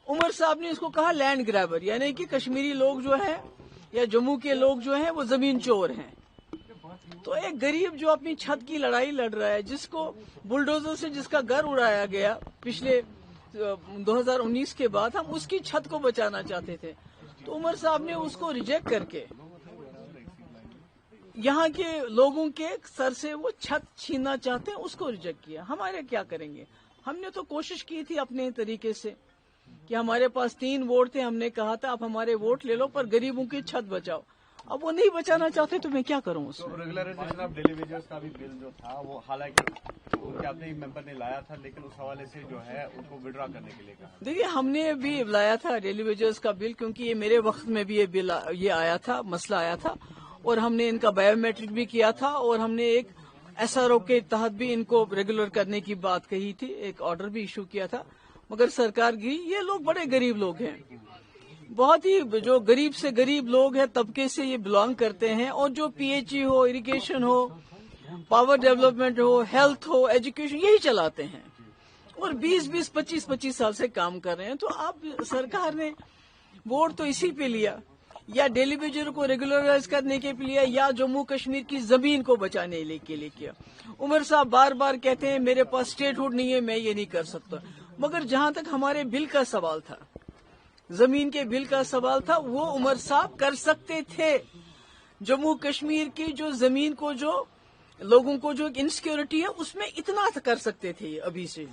उमर साहब ने इसको कहा लैंड ग्रैबर, यानी कि कश्मीरी लोग जो हैं या जम्मू के लोग जो हैं वो जमीन चोर हैं। तो एक गरीब जो अपनी छत की लड़ाई लड़ रहा है, जिसको बुलडोजर से जिसका घर उड़ाया गया पिछले 2019 के बाद, हम उसकी छत को बचाना चाहते थे, तो उमर साहब ने उसको रिजेक्ट करके यहाँ के लोगों के सर से वो छत छीनना चाहते हैं, उसको रिजेक्ट किया। हमारे क्या करेंगे? हमने तो कोशिश की थी अपने तरीके से कि हमारे पास 3 वोट थे, हमने कहा था आप हमारे वोट ले लो पर गरीबों की छत बचाओ। अब वो नहीं बचाना चाहते तो मैं क्या करूं उसमें? तो रेगुलराइजेशन ऑफ डेली वेजेस का भी बिल जो था वो हालांकि उनके अपने ही मेंबर ने लाया था, लेकिन उस हवाले से जो है उनको विड्रॉ करने के लिए कहा। देखिए, हमने भी लाया था डेली वेजेस का बिल, क्योंकि ये मेरे वक्त में भी ये बिल ये आया था, मसला आया था, और हमने इनका बायोमेट्रिक भी किया था, और हमने एक SRO के तहत भी इनको रेगुलर करने की बात कही थी, एक ऑर्डर भी इशू किया था, मगर सरकार गिरी। ये लोग बड़े गरीब लोग हैं, बहुत ही जो गरीब से गरीब लोग हैं, तबके से ये बिलोंग करते हैं, और जो PHE हो, इरिगेशन हो, पावर डेवलपमेंट हो, हेल्थ हो, एजुकेशन, यही चलाते हैं, और 20-20, 25-25 साल से काम कर रहे हैं। तो अब सरकार ने वोट तो इसी पे लिया, या डेली वेजर को रेगुलराइज करने के लिए, या जम्मू कश्मीर की जमीन को बचाने के लिए किया। उमर साहब बार बार कहते हैं मेरे पास स्टेटहुड नहीं है, मैं ये नहीं कर सकता, मगर जहां तक हमारे बिल का सवाल था, जमीन के बिल का सवाल था, वो उमर साहब कर सकते थे। जम्मू कश्मीर की जो जमीन को, जो लोगों को जो इनसिक्योरिटी है, उसमें इतना कर सकते थे अभी से।